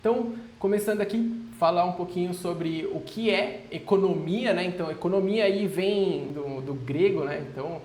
Então, começando aqui, falar um pouquinho sobre o que é economia, né? Então, economia aí vem do grego, né? Então,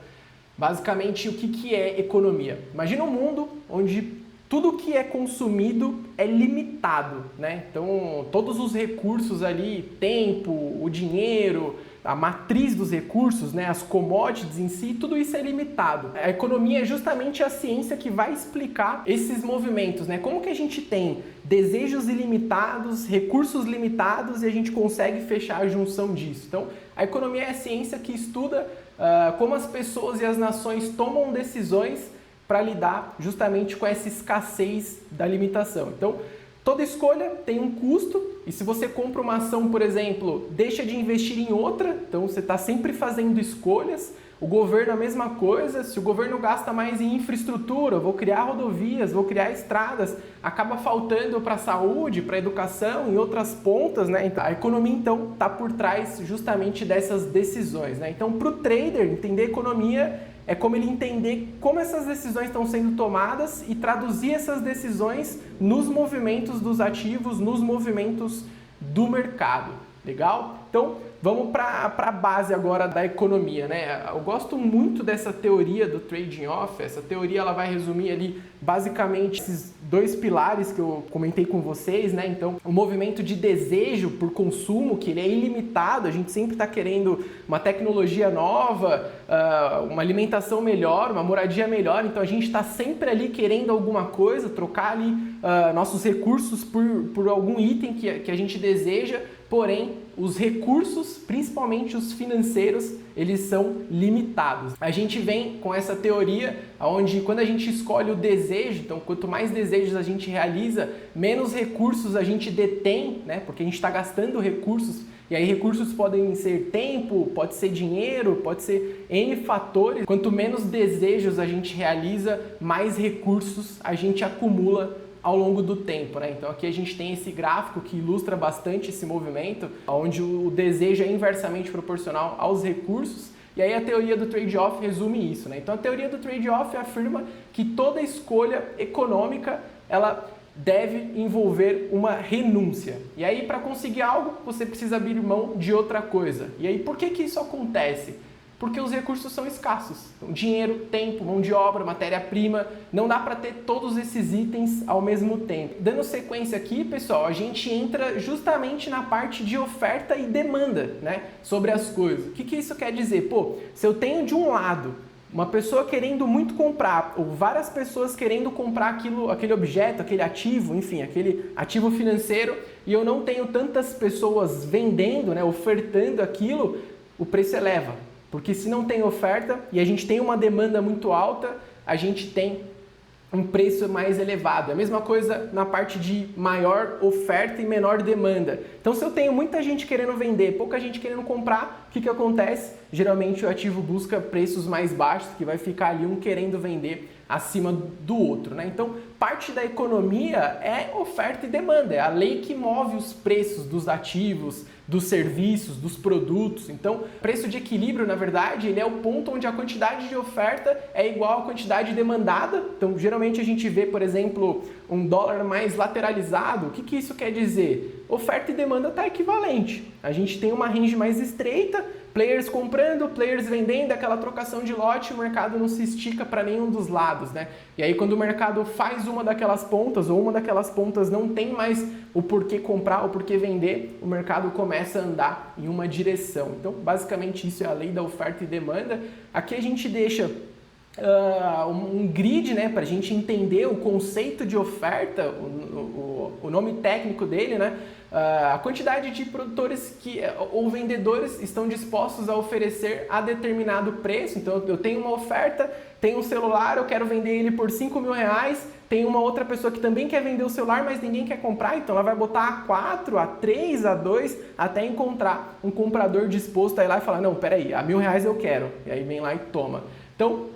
basicamente, o que é economia? Imagina um mundo onde tudo que é consumido é limitado, né? Então, todos os recursos ali, tempo, o dinheiro, a matriz dos recursos, né, as commodities em si, tudo isso é limitado. A economia é justamente a ciência que vai explicar esses movimentos, né? Como que a gente tem desejos ilimitados, recursos limitados e a gente consegue fechar a junção disso. Então, a economia é a ciência que estuda como as pessoas e as nações tomam decisões para lidar justamente com essa escassez da limitação. Então, toda escolha tem um custo e se você compra uma ação, por exemplo, deixa de investir em outra, então você está sempre fazendo escolhas. O governo a mesma coisa, se o governo gasta mais em infraestrutura, vou criar rodovias, vou criar estradas, acaba faltando para a saúde, para a educação, em outras pontas, né? Então, a economia, então, está por trás justamente dessas decisões, né? Então, para o trader, entender economia é como ele entender como essas decisões estão sendo tomadas e traduzir essas decisões nos movimentos dos ativos, nos movimentos do mercado. Legal? Então, vamos para a base agora da economia, né? Eu gosto muito dessa teoria do trading off. Essa teoria ela vai resumir ali basicamente esses dois pilares que eu comentei com vocês, né? Então, o movimento de desejo por consumo, que ele é ilimitado, a gente sempre está querendo uma tecnologia nova, uma alimentação melhor, uma moradia melhor, então a gente está sempre ali querendo alguma coisa, trocar ali nossos recursos por algum item que a gente deseja, porém, os recursos, principalmente os financeiros, eles são limitados. A gente vem com essa teoria onde quando a gente escolhe o desejo, então quanto mais desejos a gente realiza, menos recursos a gente detém, né? Porque a gente está gastando recursos, e aí recursos podem ser tempo, pode ser dinheiro, pode ser N fatores. Quanto menos desejos a gente realiza, mais recursos a gente acumula ao longo do tempo, né? Então aqui a gente tem esse gráfico que ilustra bastante esse movimento, onde o desejo é inversamente proporcional aos recursos, e aí a teoria do trade-off resume isso, né? Então a teoria do trade-off afirma que toda escolha econômica, ela deve envolver uma renúncia. E aí para conseguir algo, você precisa abrir mão de outra coisa. E aí por que isso acontece? Porque os recursos são escassos. Então, dinheiro, tempo, mão de obra, matéria-prima, não dá para ter todos esses itens ao mesmo tempo. Dando sequência aqui, pessoal, a gente entra justamente na parte de oferta e demanda, né, sobre as coisas. O que isso quer dizer? Pô, se eu tenho de um lado uma pessoa querendo muito comprar, ou várias pessoas querendo comprar aquele objeto, aquele ativo, enfim, aquele ativo financeiro, e eu não tenho tantas pessoas vendendo, né, ofertando aquilo, o preço eleva. Porque se não tem oferta e a gente tem uma demanda muito alta, a gente tem um preço mais elevado. É a mesma coisa na parte de maior oferta e menor demanda. Então, se eu tenho muita gente querendo vender, pouca gente querendo comprar, o que acontece? Geralmente o ativo busca preços mais baixos, que vai ficar ali um querendo vender acima do outro, né? Então, parte da economia é oferta e demanda, é a lei que move os preços dos ativos, dos serviços, dos produtos. Então, preço de equilíbrio, na verdade, ele é o ponto onde a quantidade de oferta é igual à quantidade demandada. Então, geralmente a gente vê, por exemplo, um dólar mais lateralizado. O que isso quer dizer? Oferta e demanda está equivalente. A gente tem uma range mais estreita, players comprando, players vendendo, aquela trocação de lote, o mercado não se estica para nenhum dos lados, né? E aí quando o mercado faz uma daquelas pontas, ou uma daquelas pontas não tem mais o porquê comprar, o porquê vender, o mercado começa a andar em uma direção. Então, basicamente isso é a lei da oferta e demanda. Aqui a gente deixa um grid, né, para a gente entender o conceito de oferta, o nome técnico dele, né? A quantidade de produtores ou vendedores estão dispostos a oferecer a determinado preço. Então eu tenho uma oferta, tenho um celular, eu quero vender ele por R$5.000, tem uma outra pessoa que também quer vender o celular, mas ninguém quer comprar, então ela vai botar A4, A3, A2, até encontrar um comprador disposto a ir lá e falar, não, peraí, a R$1.000 eu quero, e aí vem lá e toma. Então,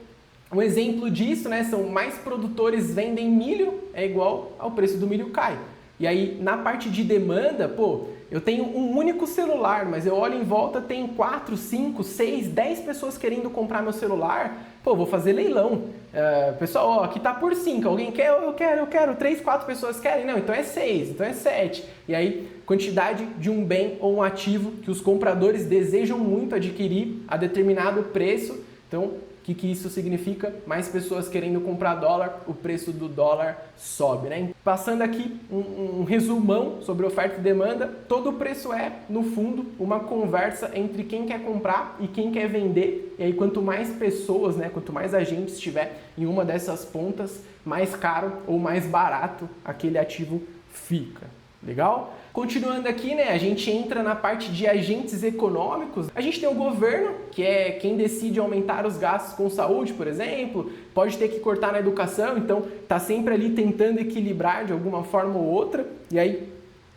um exemplo disso, né, são mais produtores vendem milho, é igual ao preço do milho cai. E aí, na parte de demanda, pô, eu tenho um único celular, mas eu olho em volta, tem 4, 5, 6, 10 pessoas querendo comprar meu celular, pô, vou fazer leilão. Pessoal, ó, aqui tá por 5, alguém quer? Eu quero, 3, 4 pessoas querem? Não, então é 6, então é 7. E aí, quantidade de um bem ou um ativo que os compradores desejam muito adquirir a determinado preço. Então, o que isso significa? Mais pessoas querendo comprar dólar, o preço do dólar sobe, né? Passando aqui um resumão sobre oferta e demanda, todo o preço é, no fundo, uma conversa entre quem quer comprar e quem quer vender. E aí, quanto mais pessoas, né, quanto mais agentes estiver em uma dessas pontas, mais caro ou mais barato aquele ativo fica. Legal? Continuando aqui, né, a gente entra na parte de agentes econômicos. A gente tem o governo, que é quem decide aumentar os gastos com saúde, por exemplo, pode ter que cortar na educação, então está sempre ali tentando equilibrar de alguma forma ou outra. E aí,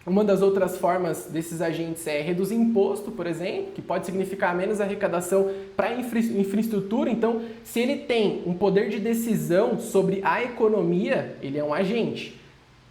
uma das outras formas desses agentes é reduzir imposto, por exemplo, que pode significar menos arrecadação para infraestrutura. Então, se ele tem um poder de decisão sobre a economia, ele é um agente.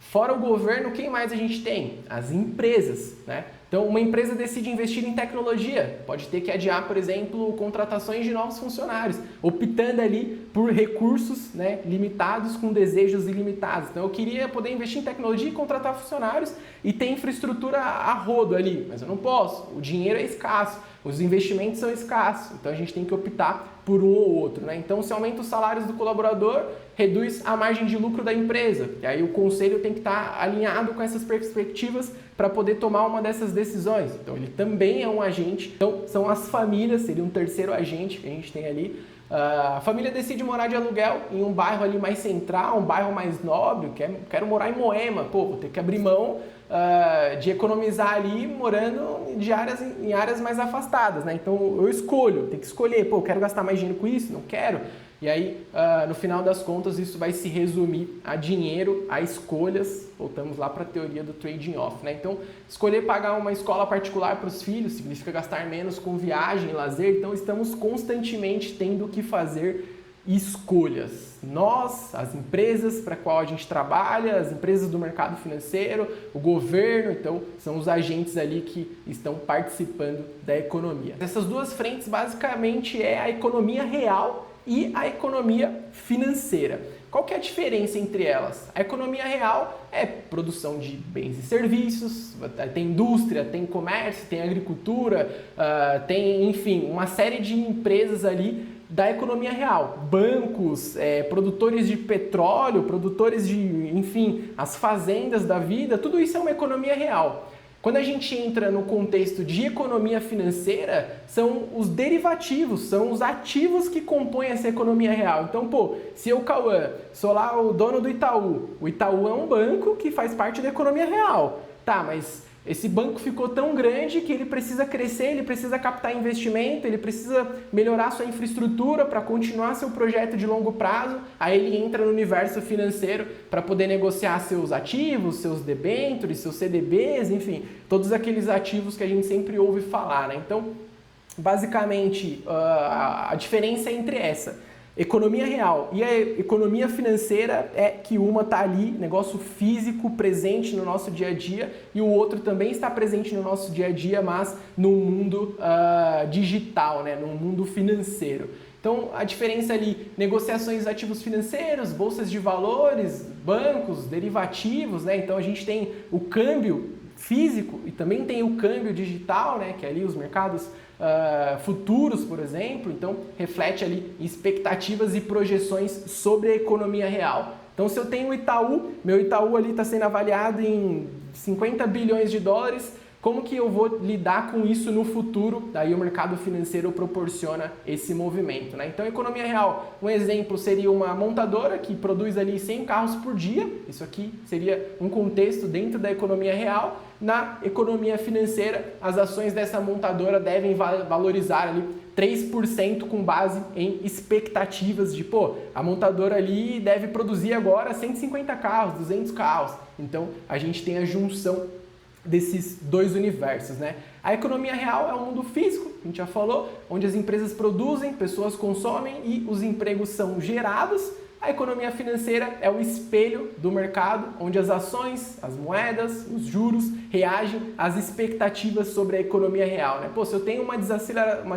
Fora o governo, quem mais a gente tem? As empresas, né? Então, uma empresa decide investir em tecnologia, pode ter que adiar, por exemplo, contratações de novos funcionários, optando ali por recursos, né, limitados com desejos ilimitados. Então, eu queria poder investir em tecnologia e contratar funcionários e ter infraestrutura a rodo ali, mas eu não posso, o dinheiro é escasso, os investimentos são escassos, então a gente tem que optar por um ou outro, né? Então, se aumenta os salários do colaborador, reduz a margem de lucro da empresa. E aí o conselho tem que estar alinhado com essas perspectivas para poder tomar uma dessas decisões. Então, ele também é um agente. Então, são as famílias, seria um terceiro agente que a gente tem ali. A família decide morar de aluguel em um bairro ali mais central, um bairro mais nobre, quero morar em Moema, pô, vou ter que abrir mão de economizar ali morando em áreas mais afastadas, né? Então eu escolho, tem que escolher, pô, quero gastar mais dinheiro com isso? Não quero. E aí, no final das contas, isso vai se resumir a dinheiro, a escolhas. Voltamos lá para a teoria do trading off, né? Então, escolher pagar uma escola particular para os filhos significa gastar menos com viagem, lazer. Então, estamos constantemente tendo que fazer escolhas. Nós, as empresas para qual a gente trabalha, as empresas do mercado financeiro, o governo, então são os agentes ali que estão participando da economia. Essas duas frentes basicamente é a economia real e a economia financeira. Qual que é a diferença entre elas? A economia real é produção de bens e serviços, tem indústria, tem comércio, tem agricultura, tem, enfim, uma série de empresas ali da economia real. Bancos, produtores de petróleo, produtores de, enfim, as fazendas da vida, tudo isso é uma economia real. Quando a gente entra no contexto de economia financeira, são os derivativos, são os ativos que compõem essa economia real. Então, pô, se eu, Cauã, sou lá o dono do Itaú, o Itaú é um banco que faz parte da economia real. Tá, mas esse banco ficou tão grande que ele precisa crescer, ele precisa captar investimento, ele precisa melhorar sua infraestrutura para continuar seu projeto de longo prazo. Aí ele entra no universo financeiro para poder negociar seus ativos, seus debêntures, seus CDBs, enfim, todos aqueles ativos que a gente sempre ouve falar, né? Então, basicamente, a diferença é entre essa economia real e a economia financeira é que uma está ali, negócio físico presente no nosso dia a dia, e o outro também está presente no nosso dia a dia, mas no mundo digital, né? No mundo financeiro. Então, a diferença ali, negociações de ativos financeiros, bolsas de valores, bancos, derivativos, né? Então, a gente tem o câmbio físico e também tem o câmbio digital, né? Que é ali os mercados futuros, por exemplo. Então, reflete ali expectativas e projeções sobre a economia real. Então, se eu tenho o Itaú, meu Itaú ali está sendo avaliado em 50 bilhões de dólares, como que eu vou lidar com isso no futuro? Daí o mercado financeiro proporciona esse movimento, né? Então, economia real, um exemplo seria uma montadora que produz ali 100 carros por dia. Isso aqui seria um contexto dentro da economia real. Na economia financeira, as ações dessa montadora devem valorizar ali 3% com base em expectativas de, pô, a montadora ali deve produzir agora 150 carros, 200 carros. Então, a gente tem a junção desses dois universos, né? A economia real é o mundo físico, a gente já falou, onde as empresas produzem, pessoas consomem e os empregos são gerados. A economia financeira é o espelho do mercado, onde as ações, as moedas, os juros reagem às expectativas sobre a economia real, né? Pô, se eu tenho uma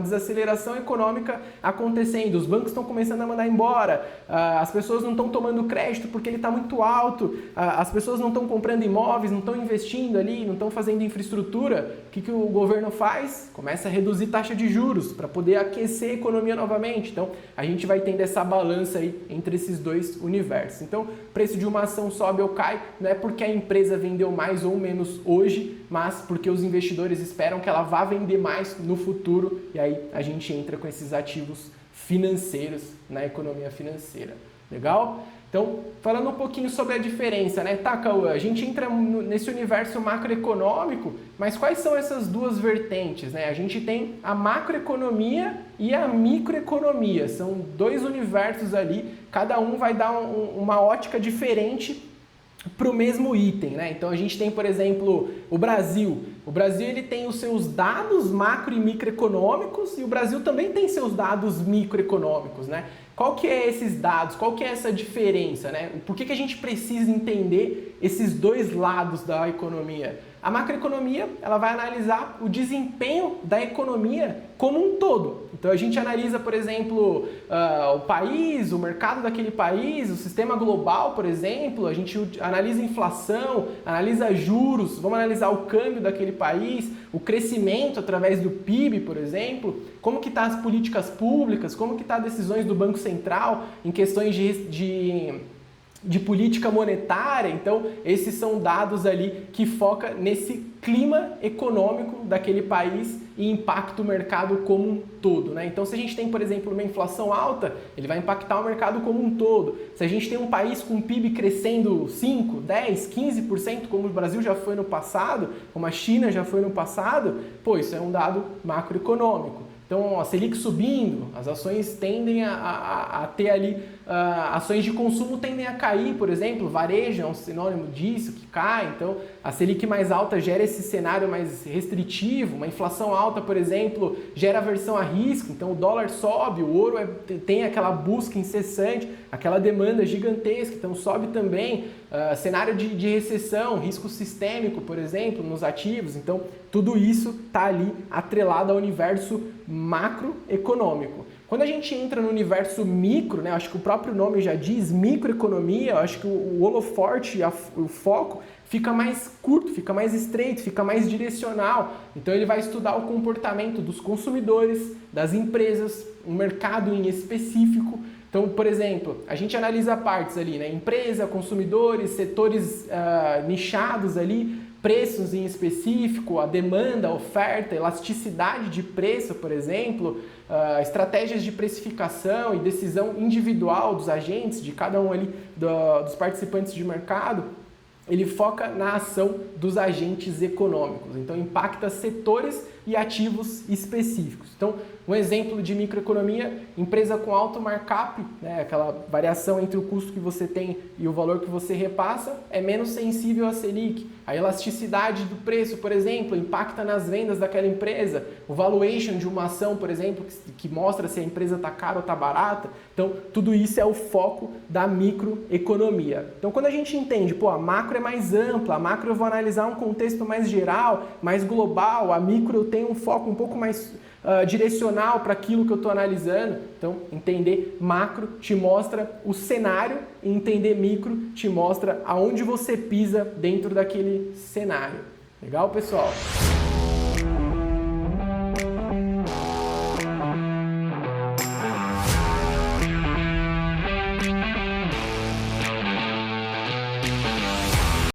desaceleração econômica acontecendo, os bancos estão começando a mandar embora, as pessoas não estão tomando crédito porque ele está muito alto, as pessoas não estão comprando imóveis, não estão investindo ali, não estão fazendo infraestrutura, o que o governo faz? Começa a reduzir taxa de juros para poder aquecer a economia novamente. Então, a gente vai tendo essa balança aí entre esses dois universos. Então, o preço de uma ação sobe ou cai, não é porque a empresa vendeu mais ou menos hoje, mas porque os investidores esperam que ela vá vender mais no futuro, e aí a gente entra com esses ativos financeiros na economia financeira. Legal? Então, falando um pouquinho sobre a diferença, né? Tá, Cauã, a gente entra nesse universo macroeconômico, mas quais são essas duas vertentes, né? A gente tem a macroeconomia e a microeconomia, são dois universos ali, cada um vai dar uma ótica diferente para o mesmo item, né? Então a gente tem, por exemplo, o Brasil. O Brasil ele tem os seus dados macro e microeconômicos e o Brasil também tem seus dados microeconômicos, né? Qual que é esses dados? Qual que é essa diferença, né? Por que a gente precisa entender esses dois lados da economia? A macroeconomia, ela vai analisar o desempenho da economia como um todo. Então a gente analisa, por exemplo, o país, o mercado daquele país, o sistema global, por exemplo, a gente analisa inflação, analisa juros, vamos analisar o câmbio daquele país, o crescimento através do PIB, por exemplo, como que tá as políticas públicas, como que tá as decisões do Banco Central em questões de política monetária. Então, esses são dados ali que foca nesse clima econômico daquele país e impacta o mercado como um todo, né? Então, se a gente tem, por exemplo, uma inflação alta, ele vai impactar o mercado como um todo. Se a gente tem um país com PIB crescendo 5, 10, 15%, como o Brasil já foi no passado, como a China já foi no passado, pô, isso é um dado macroeconômico. Então, a Selic subindo, as ações tendem a ter ali, ações de consumo tendem a cair, por exemplo, varejo é um sinônimo disso, que cai. Então, a Selic mais alta gera esse cenário mais restritivo, uma inflação alta, por exemplo, gera aversão a risco, então o dólar sobe, o ouro tem aquela busca incessante, aquela demanda gigantesca, então sobe também. Cenário de recessão, risco sistêmico, por exemplo, nos ativos. Então, tudo isso está ali atrelado ao universo macroeconômico. Quando a gente entra no universo micro, né, acho que o próprio nome já diz, microeconomia, acho que o holoforte, o foco, fica mais curto, fica mais estreito, fica mais direcional. Então ele vai estudar o comportamento dos consumidores, das empresas, um mercado em específico. Então, por exemplo, a gente analisa partes ali, né? Empresa, consumidores, setores nichados ali, preços em específico, a demanda, a oferta, elasticidade de preço, por exemplo, estratégias de precificação e decisão individual dos agentes, de cada um ali dos participantes de mercado. Ele foca na ação dos agentes econômicos, então impacta setores e ativos específicos. Então, um exemplo de microeconomia, empresa com alto markup, né, aquela variação entre o custo que você tem e o valor que você repassa, é menos sensível à Selic. A elasticidade do preço, por exemplo, impacta nas vendas daquela empresa. O valuation de uma ação, por exemplo, que mostra se a empresa está cara ou está barata. Então, tudo isso é o foco da microeconomia. Então, quando a gente entende, pô, a macro é mais ampla, a macro eu vou analisar um contexto mais geral, mais global, a micro eu tenho um foco um pouco mais direcional para aquilo que eu estou analisando. Então, entender macro te mostra o cenário e entender micro te mostra aonde você pisa dentro daquele cenário. Legal, pessoal?